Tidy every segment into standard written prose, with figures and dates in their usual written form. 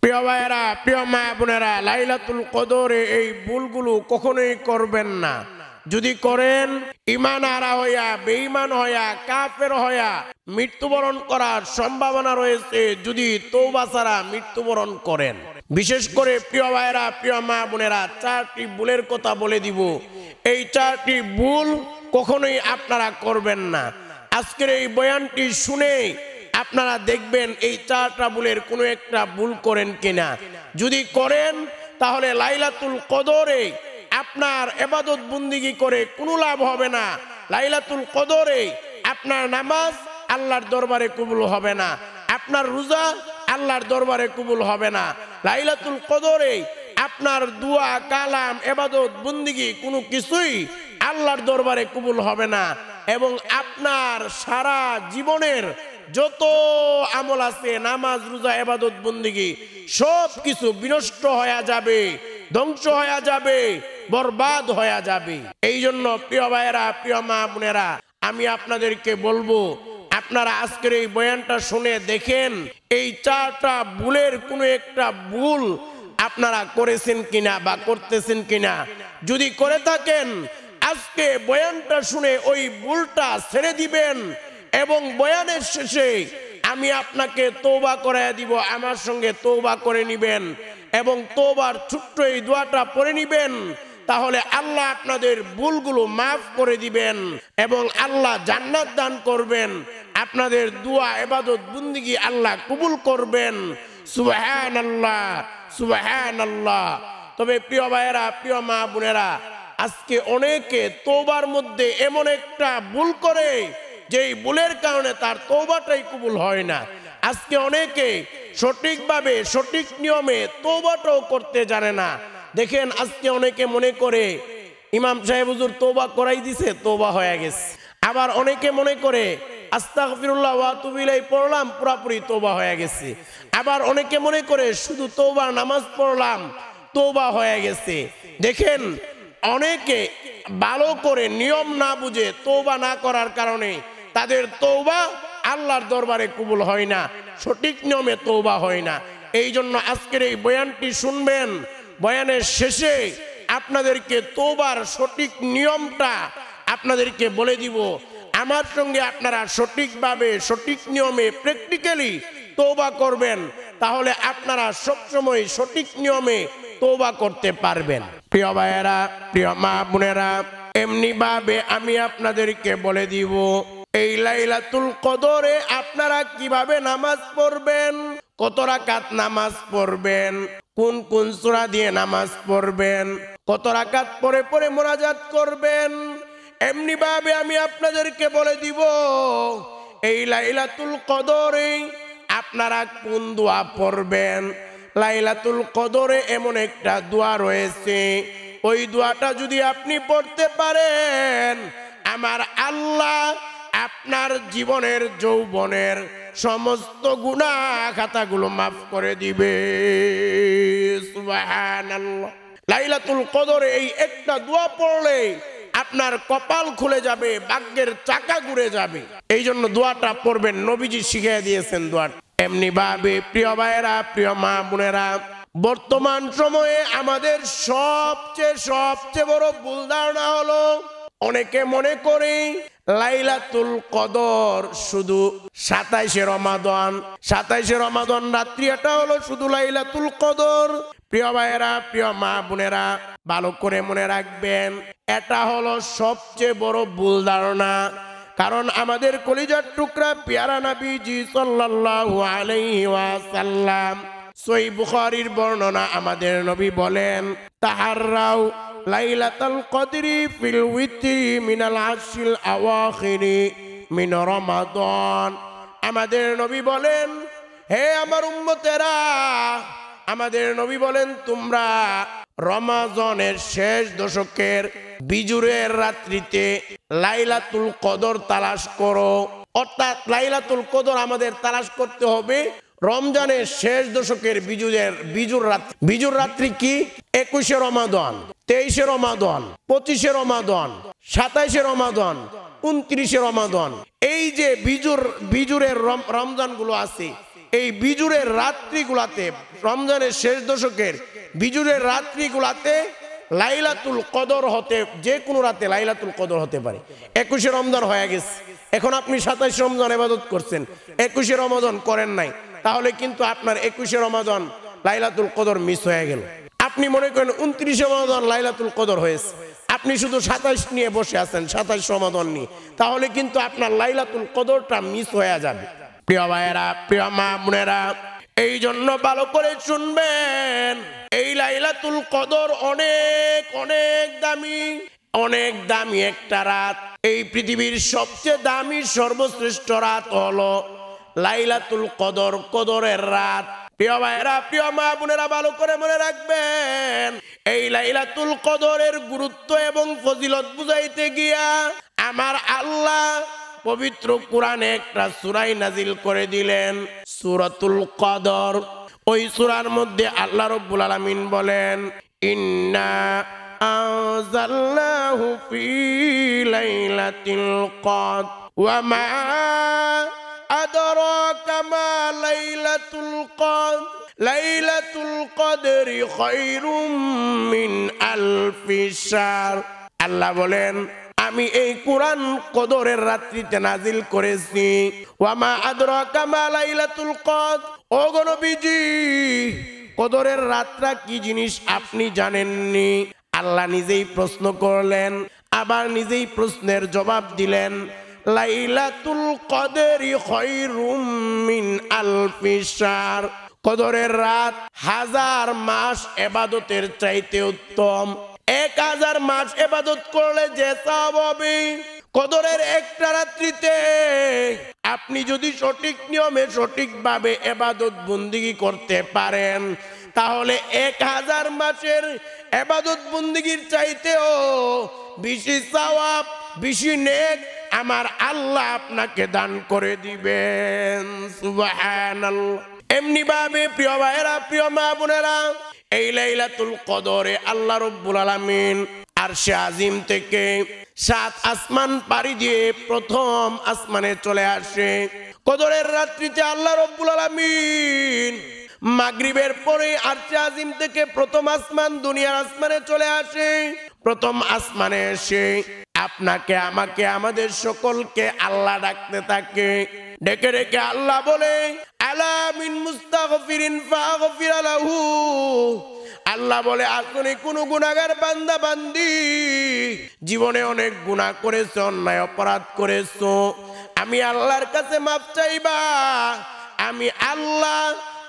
প্রিয় ভাইয়েরা, প্রিয় মা বোনেরা, লাইলাতুল কদরে এই ভুলগুলো কখনোই করবেন না। যদি করেন ঈমান হারা হইয়া, বেঈমান হইয়া, কাফের হইয়া মৃত্যুবরণ করার সম্ভাবনা রয়েছে যদি তওবা ছাড়া মৃত্যুবরণ করেন। বিশেষ করে প্রিয় ভাইয়েরা, প্রিয় মা বোনেরা, 4টি ভুলের কথা বলে দিব। এই 4টি ভুল কখনোই আপনারা করবেন না। আজকের এই বয়ানটি শুনে আপনারা দেখবেন এই 4টা ভুলের কোনো একটা ভুল করেন কিনা। যদি করেন তাহলে লাইলাতুল কদরে আপনার ইবাদত বন্দেগী করে কোনো লাভ হবে না। লাইলাতুল কদরে আপনার নামাজ আল্লাহর দরবারে কবুল হবে না, আপনার রোজা আল্লাহর দরবারে কবুল হবে না। লাইলাতুল কদরে আপনার দোয়া, কালাম, ইবাদত বন্দেগী কোনো কিছুই আল্লাহর দরবারে কবুল হবে না, এবং আপনার সারা জীবনের যত আমল আছে, নামাজ, রোজা, ইবাদত বন্দেগী সব কিছু বিনষ্ট হয়ে যাবে, ধ্বংস হয়ে যাবে, বরবাদ হয়ে যাবে। এই জন্য প্রিয় ভাইয়েরা, প্রিয় মা বোনেরা, আমি আপনাদেরকে বলবো আপনারা আজকের এই বয়ানটা শুনে দেখেন এই 4টা ভুলের কোনো একটা ভুল আপনারা করেছেন কিনা বা করতেছেন কিনা। যদি করে থাকেন আজকে বয়ানটা শুনে ওই ভুলটা ছেড়ে দিবেন, এবং বয়ানের শেষে আমি আপনাকে তওবা করায় দিব, আমার সঙ্গে তওবা করে নিবেন এবং তওবার ছোট্ট এই দোয়াটা পড়ে নিবেন। তাহলে আল্লাহ আপনাদের ভুলগুলো মাফ করে দিবেন এবং আল্লাহ জান্নাত দান করবেন, আপনাদের দোয়া, ইবাদত, বন্দেগী আল্লাহ কবুল করবেন। সুবহানাল্লাহ, সুবহানাল্লাহ। তবে প্রিয় ভাইয়েরা, প্রিয় মা বোনেরা, আজকে অনেকে তওবার মধ্যে এমন একটা ভুল করে যেই ভুলের কারণে তার তওবাটাই কবুল হয় না। আজকে অনেকে সঠিকভাবে, সঠিক নিয়মে তওবাটাও করতে জানে না। দেখেন আজকে অনেকে মনে করে ইমাম সাহেব হুজুর তওবা করাই দিছে, তওবা হয়ে গেছে। আবার অনেকে মনে করে আস্তাগফিরুল্লাহ ওয়া আতুবু ইলাইহি পড়লাম, পুরোপুরি তওবা হয়ে গেছে। আবার অনেকে মনে করে শুধু তওবার নামাজ পড়লাম, তওবা হয়ে গেছে। দেখেন অনেকে ভালো করে নিয়ম না বুঝে তওবা না করার কারণে তাদের তওবা আল্লাহর দরবারে কবুল হয় না, সঠিক নিয়মে তওবা হয় না। এই জন্য আজকের এই বয়ানটি শুনবেন, বয়ানের শেষে আপনাদেরকে তওবার সঠিক নিয়মটা আপনাদেরকে বলে দিব। আমার সঙ্গে আপনারা সঠিকভাবে, সঠিক নিয়মে, প্র্যাকটিক্যালি তওবা করবেন, তাহলে আপনারা সবসময় সঠিক নিয়মে তওবা করতে পারবেন। প্রিয় ভাইয়েরা, প্রিয় মা বোনেরা, এমনি ভাবে আমি আপনাদেরকে বলে দিব এই লাইলাতুল কদরে আপনারা কিভাবে নামাজ পড়বেন, কত রাকাত নামাজ পড়বেন, কোন কোন সূরা দিয়ে নামাজ পড়বেন, কত রাকাত পরে পরে মুনাজাত করবেন, এমনি ভাবে আমি আপনাদেরকে বলে দিব এই লাইলাতুল কদরে আপনারা কোন দোয়া পড়বেন। লাইলাতুল কদরে এমন একটা দোয়া রয়েছে, ওই দোয়াটা যদি আপনি পড়তে পারেন আমার আল্লাহ আপনার জীবনের যৌবনের সমস্ত গুনাহ খাতাগুলো মাফ করে দিবে। সুবহানাল্লাহ। লাইলাতুল কদরে এই একটা দোয়া পড়লে আপনার কপাল খুলে যাবে, ভাগ্যের চাকা ঘুরে যাবে। এই জন্য দোয়াটা পড়বেন, নবীজি শিখিয়ে দিয়েছেন দোয়াটা। এমনি ভাবে প্রিয় ভাইয়েরা, প্রিয় মা বোনেরা, বর্তমান সময়ে আমাদের সবচেয়ে বড় ভুল ধারণা হলো অনেকে মনে করে লাইলাতুল কদর শুধু 27শে রমাদান, 27শে রমাদান রাত্রি, এটা হলো শুধু লাইলাতুল কদর। প্রিয় ভাইয়েরা, প্রিয় মা বোনেরা, ভালো করে মনে রাখবেন, এটা হলো সবচেয়ে বড় ভুল ধারণা। কারণ আমাদের কলিজার টুকরা পেয়ারা নবীজি সাল্লাল্লাহু আলাইহি ওয়াসাল্লাম, সহিহ বুখারীর বর্ণনা, আমাদের নবী বলেন তাহাররাউ লাইলাতুল কদরি ফিল উইতি মিনাল আশরিল আওয়াখিরি মিন রমাদান। আমাদের নবী বলেন, হে আমার উম্মতেরা, আমাদের নবী বলেন তোমরা রমাজানের শেষ দশকের বিজুরের রাত্রিতে লাইলাতুল কদর তালাশ করো। অর্থাৎ লাইলাতুল কদর আমাদের তালাশ করতে হবে রমজানের শেষ দশকের বিজুর রাত্রি কি 21শে রমাদান, 23শে রমাদান, 25শে রমাদান, 27শে রমাদান, 29শে রমাদান। এই যে বিজুরের রমজান গুলো আছে, এই বিজুরের রাত্রিগুলাতে, রমজানের শেষ দশকের বিজুরের রাত্রিগুলাতে লাইলাতুল কদর হতে, যে কোনো রাতে লাইলাতুল কদর হতে পারে। 21শে রমজান হয়ে গেছে, এখন আপনি 27 রমজান ইবাদত করছেন, 21শে রমজান করেন নাই, তাহলে কিন্তু আপনার 21শে রমজান লাইলাতুল কদর মিস হয়ে গেল। আপনি মনে করেন 29শে রমজান লাইলাতুল কদর হয়েছে, আপনি শুধু 27 নিয়ে বসে আছেন, 27 রমজান নিয়ে, তাহলে কিন্তু আপনার লাইলাতুল কদরটা মিস হয়ে যাবে। প্রিয় ভাইয়েরা, প্রিয় মা বোনেরা, এই জন্য ভালো করে শুনবেন, এই লাইলাতুল কদর অনেক অনেক দামি, অনেক দামি একটা রাত। এই পৃথিবীর সবচেয়ে দামি সর্বশ্রেষ্ঠ রাত হলো লাইলাতুল কদর, কদরের রাত। প্রিয় ভাইয়েরা, প্রিয় মা বোনেরা, ভালো করে মনে রাখবেন, এই লাইলাতুল কদরের গুরুত্ব এবং ফজিলত বুঝাইতে গিয়া আমার আল্লাহ পবিত্র কোরআনে একটা সূরা নাজিল করে দিলেন, সূরাতুল কদর। ওই সূরার মধ্যে আল্লাহ রাব্বুল আলামিন বলেন, ইন্না আনজালনাহু ফি লাইলাতিল কদর ওয়া মা আদরাকা মা লাইলাতুল কদর লাইলাতুল কদরি খায়রুম মিন আলফি শাহর। আল্লাহ বলেন, আমি এই কোরআন কদরের রাত্রিতে নাজিল করেছি। ওয়ামা আদরাকা মা লাইলাতুল কদর, ও গো নবীজি, কদরের রাতটা কি জিনিস আপনি জানেননি? আল্লাহ নিজেই প্রশ্ন করলেন, আবার নিজেই প্রশ্নের জবাব দিলেন। লাইলাতুল কদরি খায়রুম মিন আলফি শাহর, কদরের রাত 1000 মাস ইবাদতের চাইতে উত্তম। 1000 মাস ইবাদত করলে যে সওয়াব হবে, কদরের একটা রাত্রিতে আপনি যদি সঠিক নিয়মে সঠিকভাবে ইবাদত বন্দেগী করতে পারেন, তাহলে 1000 মাসের ইবাদত বন্দেগীর চাইতেও বেশি সওয়াব, বেশি নেক আমার আল্লাহ আপনাকে দান করে দিবেন। সুবহানাল্লাহ। এমনি ভাবে প্রিয় ভাইয়েরা, প্রিয় মা বোনেরা, এই লাইলাতুল কদরে আল্লাহ রাব্বুল আলামিন আরশে আজিম থেকে 7 আসমান পাড়ি দিয়ে প্রথম আসমানে চলে আসে। কদরের রাত্রিতে আল্লাহ রাব্বুল আলামিন মাগরিবের পরে আরশে আজিম থেকে প্রথম আসমান, দুনিয়ার আসমানে চলে আসে। প্রথম আসমানে এসে আপনাকে, আমাকে, আমাদের সকলকে আল্লাহ ডাকতে থাকে। ডেকে ডেকে আল্লাহ বলে, আলা মিন মুস্তাগফিরিন ফাগফির লাহু। আল্লাহ বলে, আসলে কোন গুনাহগার বান্দা বান্দি জীবনে অনেক গুনাহ করেছো, অন্যায় অপরাধ করেছো, আমি আল্লাহর কাছে মাফ চাইবা। আমি আল্লাহ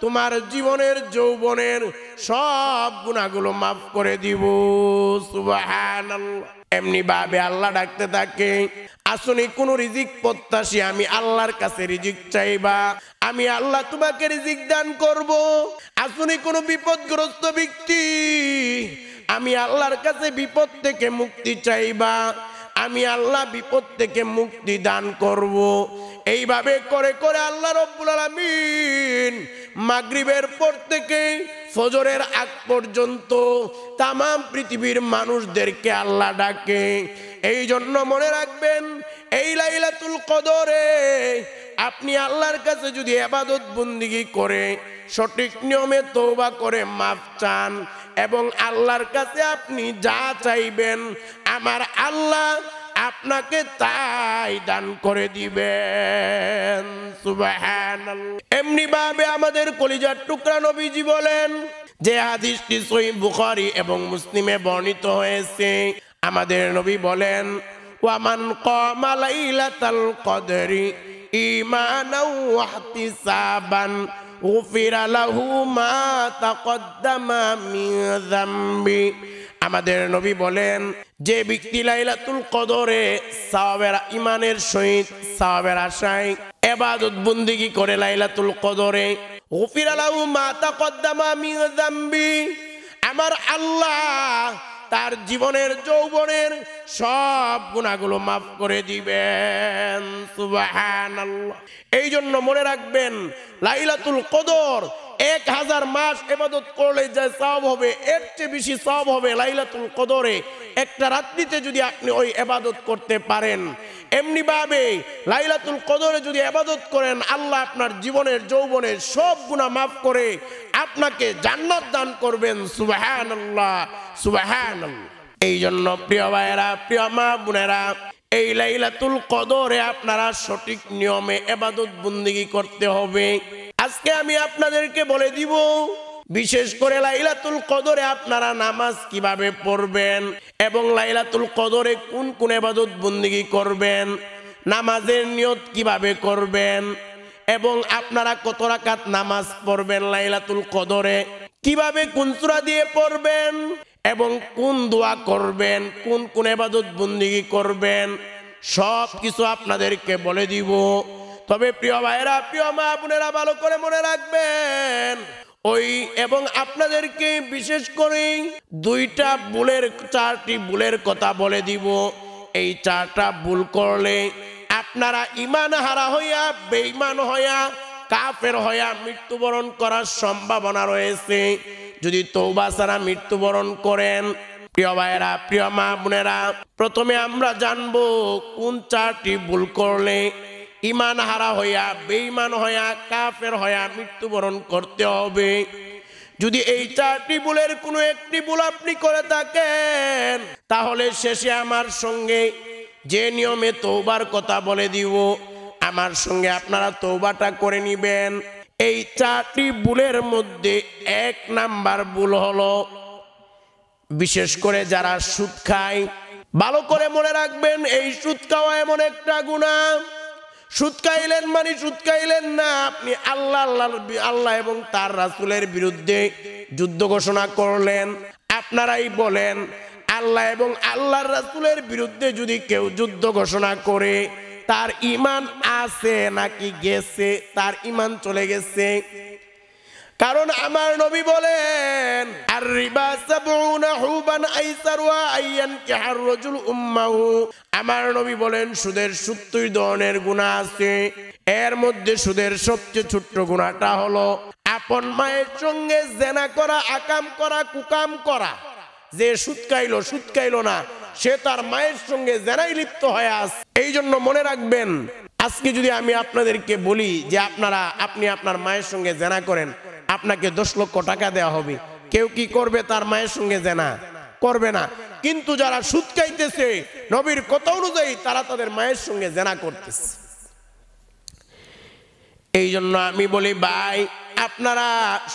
তোমার জীবনের যৌবনের সব গুনাহগুলো মাফ করে দিব। সুবহানাল্লাহ। এমনি ভাবে আল্লাহ ডাকতে থাকে, আসুনি কোন রিজিক প্রত্যাশী, আমি আল্লাহর কাছে রিজিক চাইবা, আমি আল্লাহ তোমাকে রিজিক দান করব। আসুনি কোন বিপদগ্রস্ত ব্যক্তি, আমি আল্লাহর কাছে বিপদ থেকে মুক্তি চাইবা, আমি আল্লাহ বিপদ থেকে মুক্তি দান করব। এইভাবে করে করে আল্লাহ রাব্বুল আলামিন মাগরিবের পর থেকে ফজরের আগ পর্যন্ত তাম পৃথিবীর মানুষদেরকে আল্লাহ ডাকে। এই জন্য মনে রাখবেন, এই লাইলাতুল কদরে আপনি আল্লাহর কাছে যদি ইবাদত বন্দেগী করে সঠিক নিয়মে তওবা করে মাফ চান এবং আল্লাহর কাছে আপনি যা চাইবেন, আমার আল্লাহ আপনাকে তাই দান করে দিবেন। সুবহানাল্লাহ। এমনি ভাবে আমাদের কলিজার টুকরা নবীজি বলেন, যে হাদিসটি সহিহ বুখারী এবং মুসলিমে বর্ণিত হয়েছে, আমাদের নবী বলেন, ওয়ামান কামা লাইলাতাল কদরি ঈমানাও ওয়া ইহতিসাবান গুফিরা লাহু মা তাকদ্দামা মিন যামবি। আমাদের নবী বলেন, যে ব্যক্তি লাইলাতুল কদরে সওয়াবের, ঈমানের সহিত সওয়াবের আশায় ইবাদত বন্দেগী করে লাইলাতুল কদরে, গুফিরা লাহু মা তাকদ্দামা মিন যামবি, আমার আল্লাহ তার জীবনের যৌবনের সব গুনাহগুলো মাফ করে দিবেন। সুবহানাল্লাহ। এই জন্য মনে রাখবেন, লাইলাতুল কদর 1000 মাস ইবাদত করলে যে সওয়াব হবে, এর চেয়ে বেশি সওয়াব হবে লাইলাতুল কদরে একটা রাত্রিতে যদি আপনি ওই ইবাদত করতে পারেন। এমনি ভাবে লাইলাতুল কদরে যদি ইবাদত করেন আল্লাহ আপনার জীবনের যৌবনের সব গুনাহ মাফ করে আপনাকে জান্নাত দান করবেন। সুবহানাল্লাহ সুবহানাল্লাহ। এই জন্য প্রিয় ভাইয়েরা, প্রিয় মা বোনেরা, এই লাইলাতুল কদরে আপনারা সঠিক নিয়মে ইবাদত বন্দেগী করতে হবে। আজকে আমি আপনাদেরকে বলে দিব, বিশেষ করে লাইলাতুল কদরে আপনারা নামাজ কিভাবে পড়বেন এবং লাইলাতুল কদরে কোন কোন ইবাদত বন্দেগী করবেন, নামাজের নিয়ত কিভাবে করবেন এবং আপনারা কত রাকাত নামাজ পড়বেন লাইলাতুল কদরে, কিভাবে কোন সূরা দিয়ে পড়বেন এবং কোন দোয়া করবেন, কোন কোন ইবাদত বন্দেগী করবেন, সব কিছু আপনাদেরকে বলে দিব। তবে প্রিয় ভাইরা, প্রিয় মা বোনেরা, ভালো করে মনে রাখবেন এবং আপনাদেরকে বিশেষ করে চারটি ভুলের কথা বলে দিব। এই চারটা ভুল করলে আপনারা ঈমান হারা হইয়া, বেঈমান হইয়া, কাফের হইয়া মৃত্যুবরণ করার সম্ভাবনা রয়েছে যদি তওবা ছাড়া মৃত্যুবরণ করেন। প্রিয় ভাইরা, প্রিয় মা বোনেরা, প্রথমে আমরা জানবো কোন চারটি ভুল করলে ঈমান হারা হইয়া, বেঈমান হইয়া, কাফের হইয়া মৃত্যুবরণ করতে হবে। যদি এই চারটি ভুলের কোনো একটি ভুল আপনি করে থাকেন তাহলে শেষে আমার সঙ্গে যে নিয়মে তওবার কথা বলে দিব আমার সঙ্গে আপনারা তওবাটা করে নিবেন। এই চারটি ভুলের মধ্যে 1 নাম্বার ভুল হলো, বিশেষ করে যারা সুদ খায়, ভালো করে মনে রাখবেন, এই সুদ খাওয়া এমন একটা গুনাহ। সুদ খাইলেন মানে সুদ খাইলেন না, আপনি আল্লাহ এবং তার রাসূলের বিরুদ্ধে যুদ্ধ ঘোষণা করলেন। আপনারাই বলেন, আল্লাহ এবং আল্লাহর রাসূলের বিরুদ্ধে যদি কেউ যুদ্ধ ঘোষণা করে তার ঈমান আছে নাকি গেছে? তার ঈমান চলে গেছে। কারণ আমার নবী বলেন, আর রিবা সাবউনা হুবান আইসারুয়া আইয়ান কিহার রাজুল উম্মাহু। আমার নবী বলেন সুদের 70 ধরনের গুনাহ আছে, এর মধ্যে সুদের সবচেয়ে ছোট গুনাহটা হলো আপন মায়ের সঙ্গে জেনা করা, আকাম করা, কুকাম করা। যে সুদ খাইলো না, সে তার মায়ের সঙ্গে জেনায় লিপ্ত হয়ে আছে। এই জন্য মনে রাখবেন, আজকে যদি আমি আপনাদেরকে বলি যে আপনি আপনার মায়ের সঙ্গে জেনা করেন, আপনাকে 10 লক্ষ টাকা দেওয়া হবে, কেউ কি করবে? তার মায়ের সঙ্গে জেনা করবে না। কিন্তু যারা সুদ খাইতেছে, নবীর কথা অনুযায়ী তারা তাদের মায়ের সঙ্গে জেনা করতেছে। এই জন্য আমি বলি, ভাই আপনারা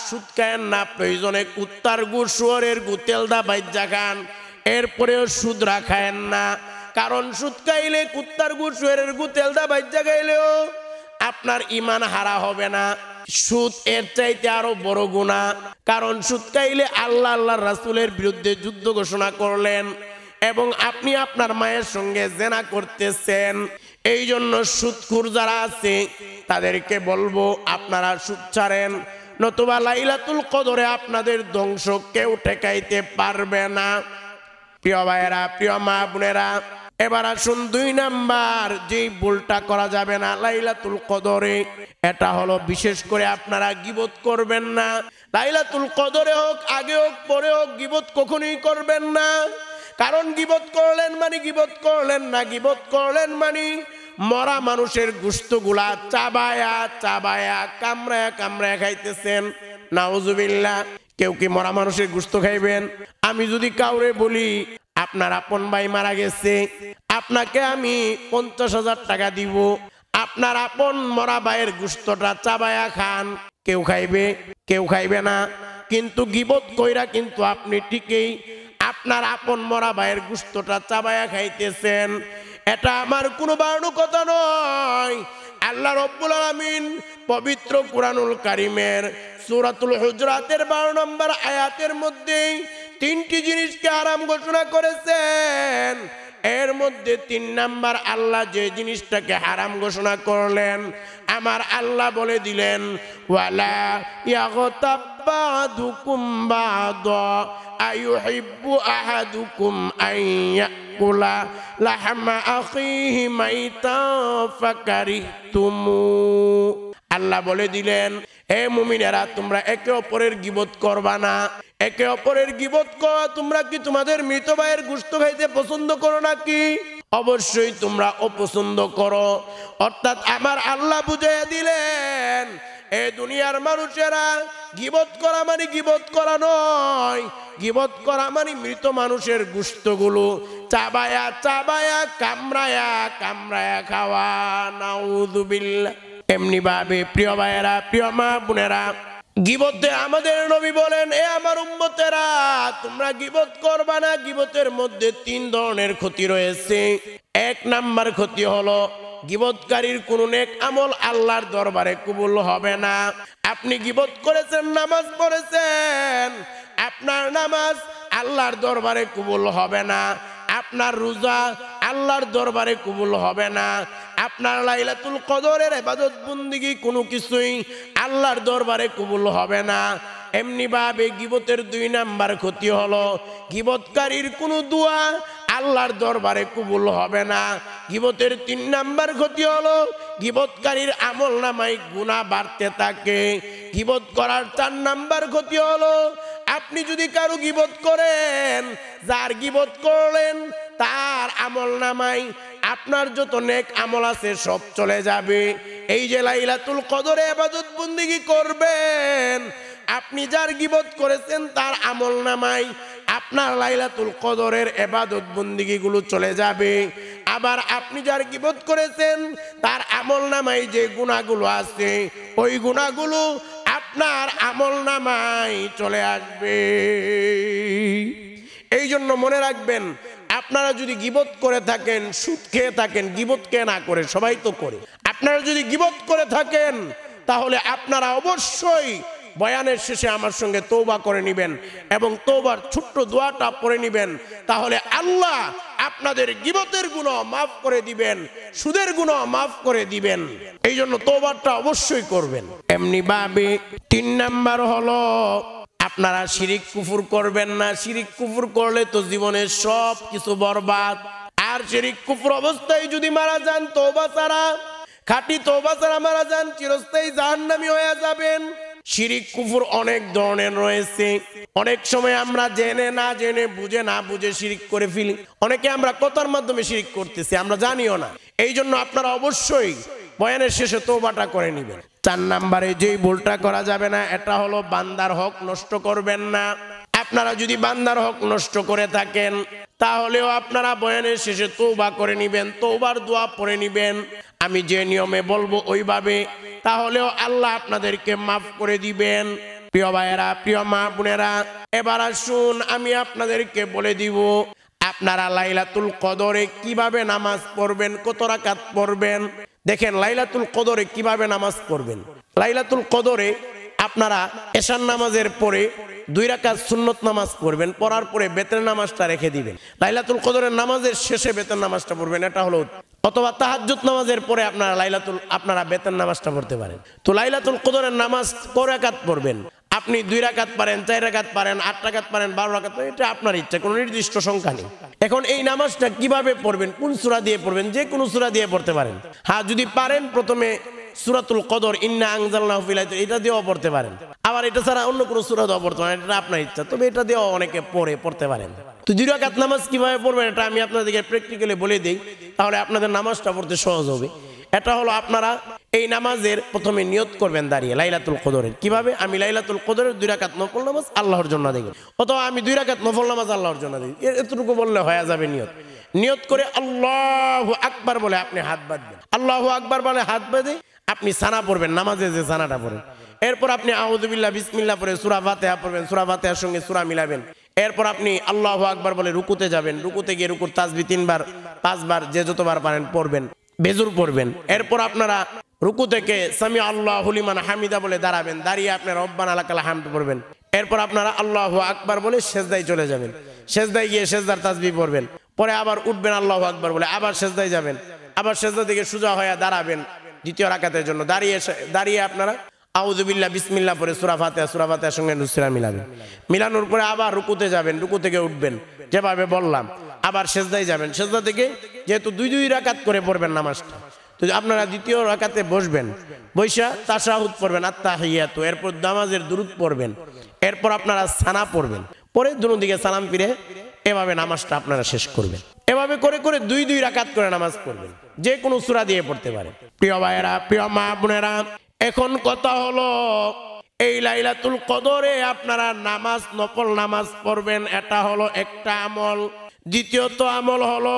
সুদ খায়েন না, প্রয়োজনে কুত্তার গু, শুয়োরের গু, তেলদা বাইজ্জা খান, এরপরেও সুদ রাখায়েন না। কারণ সুদ খাইলে, কুত্তার গু, শুয়োরের গু, তেলদা বাইজ্জা খাইলেও আপনার ঈমান হারা হবে না। সুদ এর চাইতে আরো বড় গুনাহ। কারণ সুদ খাইলে আল্লাহর রাসূলের বিরুদ্ধে যুদ্ধ ঘোষণা করলেন এবং আপনি আপনার মায়ের সঙ্গে জেনা করতেছেন। এই জন্য সুদখোর যারা আছে তাদেরকে বলবো, আপনারা সুদ ছাড়েন, নতুবা লাইলাতুল কদরে আপনাদের ধ্বংস কেউ ঠেকাইতে পারবে না। প্রিয় ভাইয়েরা, প্রিয় মা বোনেরা, এবার আসুন 2 নাম্বার যেই ভুলটা করা যাবে না লাইলাতুল কদরে, এটা হলো বিশেষ করে আপনারা গীবত করবেন না। লাইলাতুল কদরে হোক, আগে হোক, পরে হোক, গীবত কখনোই করবেন না। কারণ গীবত করলেন মানে মরা মানুষের গোশতগুলা চাবায়া কামড়ায়া খাইতেছেন। নাউজুবিল্লাহ। কেউ কি মরা মানুষের গোশত খাইবেন? আমি যদি কাউরে বলি আপনার আপন ভাই মারা গেছে, আপনাকে আমি 50,000 টাকা দিব, আপনার আপন মরা ভাইয়ের গোশতটা চাবায়া খান, কেউ খাইবে? কেউ খাইবে না। কিন্তু গীবত কইরা কিন্তু আপনি ঠিকই আপনার আপন মরা ভাইয়ের গোশতটা চাবায়া খাইতেছেন। এটা আমার কোনো বানানো কথা নয়। আল্লাহ রাব্বুল আলামিন পবিত্র কুরআনুল কারীমের সূরাতুল হুজরাতের 12 নম্বর আয়াতের মধ্যে 3টি জিনিসকে হারাম ঘোষণা করেছেন। এর মধ্যে 3 নাম্বার আল্লাহ যে জিনিসটাকে হারাম ঘোষণা করলেন, আমার আল্লাহ বলে দিলেন, ওয়ালা ইয়াগতাব বাদুকুম বাদা আইয়ুহিব্বু আহাদুকুম আইয়াকুলা লাহমা আখিহি মাইতান ফাকারিহতুমু। আল্লাহ বলে দিলেন, হে মুমিনেরা, তোমরা একে অপরের গীবত করবা না। একে অপরের গীবত করা, তোমরা কি তোমাদের মৃত ভাইয়ের গোশত খাইতে পছন্দ করো নাকি? অবশ্যই তোমরা অপছন্দ করো। অর্থাৎ আমার আল্লাহ বুঝিয়ে দিলেন এই দুনিয়ার মানুষেরা গীবত করা মানে গীবত করা নয়, গীবত করা মানে মৃত মানুষের গোশতগুলো চাবায়া চাবায়া কামড়ায়া কামড়ায়া খাওয়া। নাউযুবিল্লাহ। এমনি ভাবে প্রিয় ভাইয়েরা, প্রিয় মা বোনেরা, গীবতে আমাদের নবী বলেন, এ আমার উম্মতেরা তোমরা গীবত করবা না। গীবতের মধ্যে 3 ধরনের ক্ষতি রয়েছে। 1 নাম্বার ক্ষতি হলো গীবতকারীর কোন নেক আমল আল্লাহর দরবারে কবুল হবে না। আপনি গীবত করেছেন, নামাজ পড়েছেন, আপনার নামাজ আল্লাহর দরবারে কবুল হবে না। আপনার রোজা আল্লাহর দরবারে কবুল হবে না। আপনার লাইলাতুল কদরের ইবাদত বন্দেগী কোনো কিছুই আল্লাহর দরবারে কবুল হবে না। এমনি ভাবে গীবতের 2 নাম্বার ক্ষতি হলো গীবতকারীর কোনো দোয়া আল্লাহর দরবারে কবুল হবে না। গীবতের 3 নাম্বার ক্ষতি হলো গীবতকারীর আমল নামায় গুনাহ বাড়তে থাকে। গীবত করার 4 নাম্বার ক্ষতি হলো আপনি যদি কারো গীবত করেন, যার গীবত করলেন তার আমল নামায় আপনার যত নেক আমল আছে সব চলে যাবে। এই যে লাইলাতুল কদরে ইবাদত বন্দেগী করবেন, আপনি যার গীবত করেছেন তার আমল নামায় আপনার লাইলাতুল কদরের ইবাদত বন্দেগী গুলো চলে যাবে। আবার আপনি যার গীবত করেছেন তার আমল নামায় যে গুনাহগুলো আছে ওই গুনাহগুলো আপনার আমল নামায় চলে আসবে। এই জন্য মনে রাখবেন, আপনারা যদি গীবত করে থাকেন, সুদ খেয়ে থাকেন, গীবত কে না করে, সবাই তো করে। আপনারা যদি গীবত করে থাকেন তাহলে আপনারা অবশ্যই বয়ানের শেষে আমার সঙ্গে তওবা করে নেবেন এবং তওবার ছোট্ট দোয়াটা পড়ে নেবেন। তাহলে আল্লাহ আপনাদের গীবতের গুনাহ মাফ করে দিবেন, সুদের গুনাহ মাফ করে দিবেন। এই জন্য তওবাটা অবশ্যই করবেন। এমনি ভাবে 3 নাম্বার হলো আপনারা শিরিক কুফর করবেন না। শিরিক কুফর করলে তো জীবনের সব কিছু বরবাদ। আর শিরিক কুফর অবস্থায় যদি মারা যান, তওবা ছাড়া, খাঁটি তওবা ছাড়া মারা যান, চিরস্থায়ী জাহান্নামী হয়ে যাবেন। শিরিক কুফর অনেক ধরনের রয়েছে। অনেক সময় আমরা জেনে না জেনে, বুঝে না বুঝে শিরিক করে ফেলি। অনেকে আমরা কথার মাধ্যমে শিরিক করতেছি, আমরা জানিও না। এই জন্য আপনারা অবশ্যই বয়ানের শেষে তওবাটা করে নেবেন। 4 নাম্বারে যেই ভুলটা করা যাবে না, এটা হলো বান্দার হক নষ্ট করবেন না। আপনারা যদি বান্দার হক নষ্ট করে থাকেন তাহলেও আপনারা বয়ানের শেষে তওবা করে নেবেন, তওবার দোয়া পড়ে নেবেন। আমি যে নিয়মে বলবো ওইভাবে, তাহলেও আল্লাহ আপনাদেরকে মাফ করে দিবেন। প্রিয় ভাইয়েরা, প্রিয় মা বোনেরা, এবার আসুন আমি আপনাদেরকে বলে দিব আপনারা লাইলাতুল কদরে কিভাবে নামাজ পড়বেন, কত রাকাত পড়বেন। দেখেন লাইলাতুল কদরে কিভাবে নামাজ পড়বেন। লাইলাতুল কদরে আপনারা এশার নামাজের পরে 2 রাকাত সুন্নত নামাজ পড়বেন, পড়ার পরে বেতের নামাজটা রেখে দিবেন। লাইলাতুল কদরের নামাজের শেষে বেতের নামাজটা পড়বেন, এটা হলো। অথবা তাহাজ্জুদ নামাজের পরে আপনারা বেতের নামাজটা পড়তে পারেন। তো লাইলাতুল কদরের নামাজ কয় রাকাত পড়বেন? আপনি 2 রাকাত পারেন, 4 রাকাত পারেন, 8 রাকাত পারেন, 12 রাকাত পারেন, এটা আপনার ইচ্ছা, কোনো নির্দিষ্ট সংখ্যা নেই। এখন এই নামাজটা কিভাবে পড়বেন, কোন সূরা দিয়ে পড়বেন? যে কোনো সূরা দিয়ে পড়তে পারেন। হ্যাঁ, যদি পারেন প্রথমে সূরাতুল কদর, ইন্না আনজালনাহু ফি লাইলাতিল, এটা দিয়েও পড়তে পারেন। আবার এটা ছাড়া অন্য কোনো সূরা দিয়েও পড়তে পারেন, এটা আপনার ইচ্ছা। তবে এটা দিয়েও অনেকে পড়তে পারেন। তো 2 রাকাত নামাজ কিভাবে পড়বেন এটা আমি আপনাদেরকে প্র্যাকটিক্যালি বলে দিই, তাহলে আপনাদের নামাজটা পড়তে সহজ হবে। এটা হলো আপনারা এই নামাজের প্রথমে নিয়ত করবেন দাঁড়িয়ে লাইলাতুল কদরের। কিভাবে? আমি লাইলাতুল কদরের 2 রাকাত নফল নামাজ আল্লাহর জন্য দেই, অথবা আমি 2 রাকাত নফল নামাজ আল্লাহর জন্য দেই, এতটুকু বললে হয়ে যাবে নিয়ত। নিয়ত করে আল্লাহু আকবার বলে আপনি হাত বাঁধবেন। আল্লাহু আকবার বলে হাত বেঁধে আপনি সানা পড়বেন, নামাজে যে সানাটা পড়েন। এরপর আপনি আউযু বিল্লাহ বিসমিল্লাহ পড়ে সূরা ফাতিহা পড়বেন, সূরা ফাতিহার সঙ্গে সূরা মিলাবেন। এরপর আপনি আল্লাহু আকবার বলে রুকুতে যাবেন, রুকুতে গিয়ে রুকুর তাসবিহ 3 বার 5 বার যে যতবার পারেন পড়বেন, বেজুর পড়বেন। এরপর আপনারা রুকু থেকে সামি আল্লাহু লিমান হামিদা বলে দাঁড়াবেন, দাঁড়িয়ে আপনারা রব্বানা লাকাল হামদ পড়বেন। এরপর আপনারা আল্লাহু আকবার বলে সেজদায় চলে যাবেন, সেজদায় গিয়ে সেজদার তাসবিহ পড়বেন। পরে আবার উঠবেন আল্লাহু আকবার বলে, আবার সেজদায় যাবেন, আবার সেজদা থেকে সোজা হয়ে দাঁড়াবেন দ্বিতীয় রাকাতের জন্য। দাঁড়িয়ে আপনারা আউযু বিল্লাহ বিসমিল্লাহ পড়ে সূরা ফাতিহার সঙ্গে নুসরা মিলাবেন। মিলানোর পরে আবার রুকুতে যাবেন, রুকু থেকে উঠবেন যেভাবে বললাম, আবার সেজদায় যাবেন। সেজদা থেকে যেহেতু 2 রাকাত করে পড়বেন নামাজটা, তো আপনারা দ্বিতীয় রাকাতে বসবেন, বৈশা তাশাহুদ পড়বেন, আত্তাহিয়াতু, এরপর নামাজের দুরূদ পড়বেন। এরপর আপনারা সানা পড়বেন, পরে দুনো দিকে সালাম ফিরে এভাবে নামাজটা আপনারা শেষ করবেন। এভাবে করে করে 2 রাকাত করে নামাজ পড়বেন, যে কোনো সূরা দিয়ে পড়তে পারেন। প্রিয় ভাইয়েরা, প্রিয় মা বোনেরা, এখন কথা হলো এই লাইলাতুল কদরে আপনারা নামাজ, নফল নামাজ পড়বেন, এটা হলো একটা আমল। দ্বিতীয়ত আমল হলো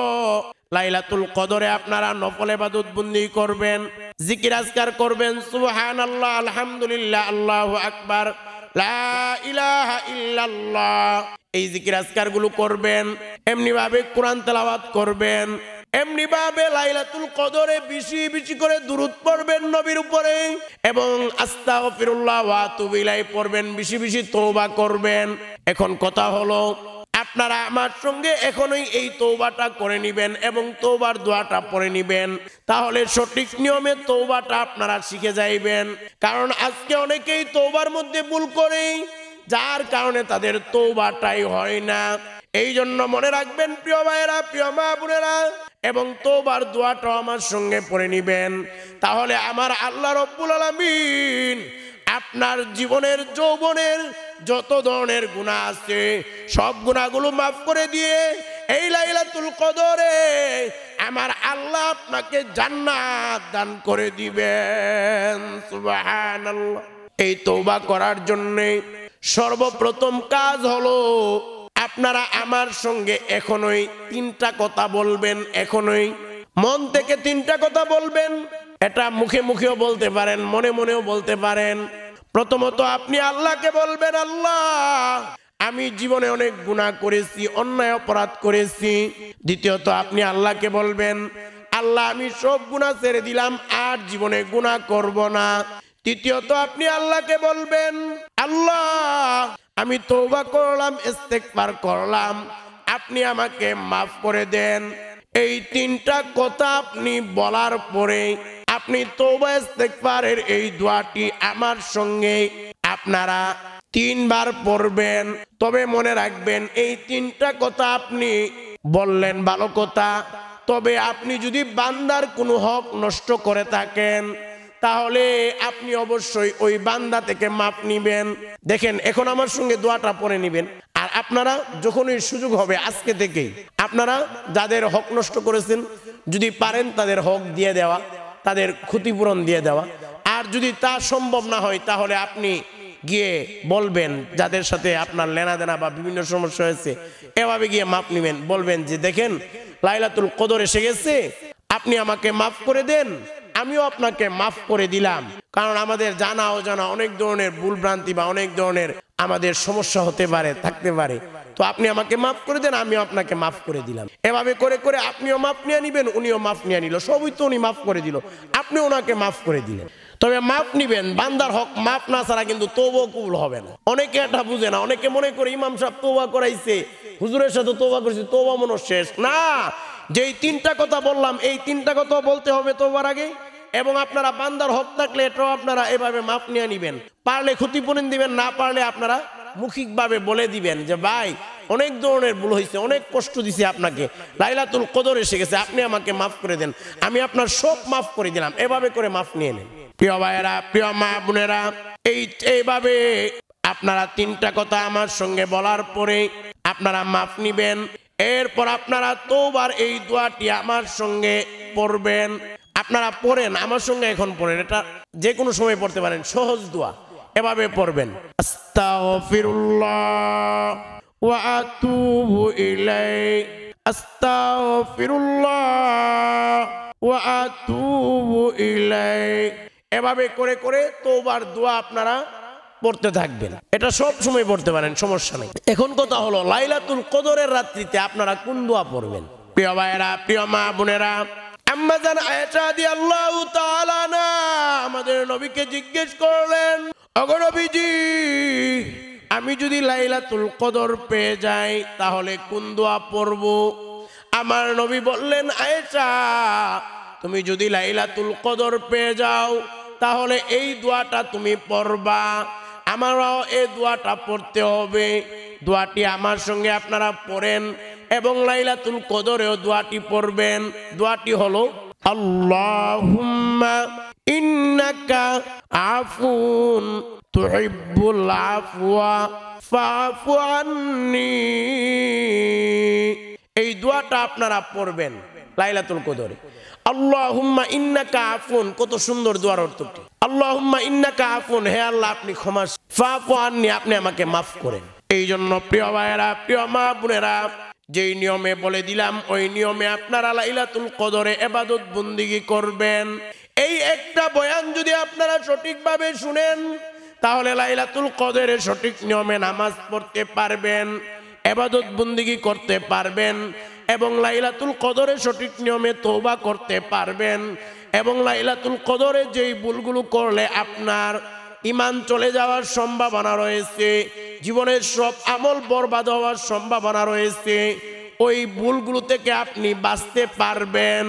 লাইলাতুল কদরে আপনারা নফল ইবাদত বন্দি করবেন, জিকির আজকার করবেন, সুবহানাল্লাহ, আলহামদুলিল্লাহ, আল্লাহু আকবার, লা ইলাহা ইল্লাল্লাহ, এই জিকির আজকার গুলো করবেন। এমনি ভাবে কোরআন তেলাওয়াত করবেন, এমনি ভাবে লাইলাতুল কদরে বেশি বেশি করে দুরূদ পড়বেন নবীর উপরে, এবং আস্তাগফিরুল্লাহ ওয়া আতুবু ইলাইহি পড়বেন, বেশি বেশি তওবা করবেন। এখন কথা হলো আপনারা আমার সঙ্গে এখনই এই তওবাটা করে নেবেন এবং তওবার দোয়াটা পড়ে নেবেন, তাহলে সঠিক নিয়মে তওবাটা আপনারা শিখে যাইবেন। কারণ আজকে অনেকেই তওবার মধ্যে ভুল করে, যার কারণে তাদের তওবাটাই হয় না। এই জন্য মনে রাখবেন প্রিয় ভাইয়েরা, প্রিয় মা বোনেরা, এবং তওবার দোয়াটা আমার সঙ্গে পড়ে নেবেন, তাহলে আমার আল্লাহ রব্বুল আলামিন আপনার জীবনের যৌবনের যত ধরনের গুনাহ আছে সব গুনাহগুলো মাফ করে দিয়ে এই লাইলাতুল কদরে আমার আল্লাহ আপনাকে জান্নাত দান করে দিবেন। সুবহানাল্লাহ। এই তওবা করার জন্য সর্বপ্রথম কাজ হলো আপনারা আমার সঙ্গে এখনই 3টা কথা বলবেন, এখনই মন থেকে 3টা কথা বলবেন। এটা মুখে মুখেও বলতে পারেন, মনে মনেও বলতে পারেন। প্রথমত আপনি আল্লাহকে বলবেন, আল্লাহ আমি জীবনে অনেক গুনাহ করেছি, অন্যায় অপরাধ করেছি। দ্বিতীয়ত আপনি আল্লাহকে বলবেন, আল্লাহ আমি সব গুনাহ ছেড়ে দিলাম, আর জীবনে গুনাহ করব না। তৃতীয়ত আপনি আল্লাহকে বলবেন, আল্লাহ আমি তওবা করলাম, ইস্তেগফার করলাম, আপনি আমাকে মাফ করে দেন। এই 3টা কথা আপনি বলার পরে আপনি তওবা ইস্তেগফারের এই দোয়াটি আমার সঙ্গে আপনারা 3 বার পড়বেন। তবে মনে রাখবেন এই 3টা কথা আপনি বললেন ভালো কথা, তবে আপনি যদি বান্দার কোনো হক নষ্ট করে থাকেন তাহলে আপনি অবশ্যই ওই বান্দা থেকে মাপ নিবেন। দেখেন এখন আমার সঙ্গে দোয়াটা পড়ে নিবেন, আর আপনারা যখনই সুযোগ হবে আজকে থেকেই আপনারা যাদের হক নষ্ট করেছেন যদি পারেন তাদের হক দিয়ে দেওয়া, তাদের ক্ষতিপূরণ দিয়ে দেওয়া। আর যদি তা সম্ভব না হয় তাহলে আপনি গিয়ে বলবেন যাদের সাথে আপনার লেনাদেনা বা বিভিন্ন সমস্যা হয়েছে, এভাবে গিয়ে মাপ নিবেন, বলবেন যে দেখেন লাইলাতুল কদর এসে গেছে, আপনি আমাকে মাফ করে দেন, আমিও আপনাকে মাফ করে দিলাম। কারণ আমাদের জানা অজানা অনেক ধরনের ভুল ভ্রান্তি বা অনেক ধরনের আমাদের সমস্যা হতে পারে, থাকতে পারে, তো আপনি আমাকে মাফ করে দেন, আমিও আপনাকে মাফ করে দিলাম। এভাবে করে করে আপনিও মাফ নিয়ে নিবেন, উনিও মাফ নিয়ে নিল, সবই তো উনি মাফ করে দিল, আপনি ওনাকে মাফ করে দিলেন। তবে মাফ নিবেন, বান্দার হক মাফ না ছাড়া কিন্তু তওবা কবুল হবে না। অনেকে এটা বুঝে না, অনেকে মনে করে ইমাম সাহেব তওবা করাইছে, হুজুরের সাথে তওবা করেছে, তওবা মনে শেষ না। যেই 3টা কথা বললাম এই 3টা কথা বলতে হবে তওবার আগে, এবং আপনারা বান্দার হক থাকলে এটাও আপনারা এভাবে মাফ নিয়ে নিবেন। পারলে ক্ষতিপূরণ দিবেন, না পারলে আপনারা মৌখিকভাবে বলে দিবেন যে ভাই অনেক ধরনের ভুল হয়েছে, অনেক কষ্ট দিছি আপনাকে, লাইলাতুল কদর এসে গেছে, আপনি আমাকে মাফ করে দেন, আমি আপনার সব মাফ করে দিলাম। এভাবে করে মাফ নিয়ে নেন। প্রিয় ভাইয়েরা, প্রিয় মা বোনেরা, এইভাবে আপনারা 3টা কথা আমার সঙ্গে বলার পরে আপনারা মাফ নিবেন। এরপর আপনারা তওবার এই দোয়াটি আমার সঙ্গে পড়বেন। আপনারা পড়েন আমার সঙ্গে, এখন পড়েন, এটা যে কোনো সময় পড়তে পারেন, সহজ দোয়া। এভাবে পড়বেন, আস্তাগফিরুল্লাহ ওয়া আতুবু ইলাইহি, আস্তাগফিরুল্লাহ ওয়া আতুবু ইলাইহি। এভাবে করে করে তওবার দোয়া আপনারা পড়তে থাকবেন। এটা সব সময় পড়তে পারেন, সমস্যা নেই। এখন কথা হলো লাইলাতুল কদরের রাত্রিতে আপনারা কোন দোয়া পড়বেন। প্রিয় ভাইয়েরা, প্রিয় মা বোনেরা, আম্মা জান আয়েশা রাদিয়াল্লাহু তাআলা আনহা আমাদের নবীকে জিজ্ঞেস করলেন, ওগো নবীজি আমি যদি লাইলাতুল কদর পেয়ে যাই তাহলে কোন দোয়া পড়ব? আমার নবী বললেন, আয়েশা তুমি যদি লাইলাতুল কদর পেয়ে যাও তাহলে এই দোয়াটা তুমি পড়বা। আমারও এই দোয়াটা পড়তে হবে। দোয়াটি আমার সঙ্গে আপনারা পড়েন এবং লাইলাতুল কদরেও দোয়াটি পড়বেন। দোয়াটি হলো আল্লাহুম্মা ইন্নাকা আফুন তুহিব্বুল আফওয়া ফাফু আন্নি। এই দোয়াটা আপনারা পড়বেন লাইলাতুল কদরে। আল্লাহুম্মা ইন্নাকা আফুন, কত সুন্দর দোয়ার অর্থটি। আল্লাহুম্মা ইন্নাকা আফুন, হে আল্লাহ আপনি ক্ষমা, ফাফু আননি, আপনি আমাকে মাফ করেন। এই জন্য প্রিয় ভাইয়েরা, প্রিয় মা বোনেরা, যেই নিয়মে বলে দিলাম ওই নিয়মে আপনারা লাইলাতুল কদরে ইবাদত বন্দেগী করবেন। এই একটা বয়ান যদি আপনারা সঠিকভাবে শুনেন তাহলে লাইলাতুল কদরে সঠিক নিয়মে নামাজ পড়তে পারবেন, ইবাদত বন্দেগী করতে পারবেন, এবং লাইলাতুল কদরে সঠিক নিয়মে তওবা করতে পারবেন। এবং লাইলাতুল কদরে যেই ভুলগুলো করলে আপনার ঈমান চলে যাওয়ার সম্ভাবনা রয়েছে, জীবনের সব আমল বরবাদ হওয়ার সম্ভাবনা রয়েছে, ওই ভুলগুলো থেকে আপনি বাঁচতে পারবেন।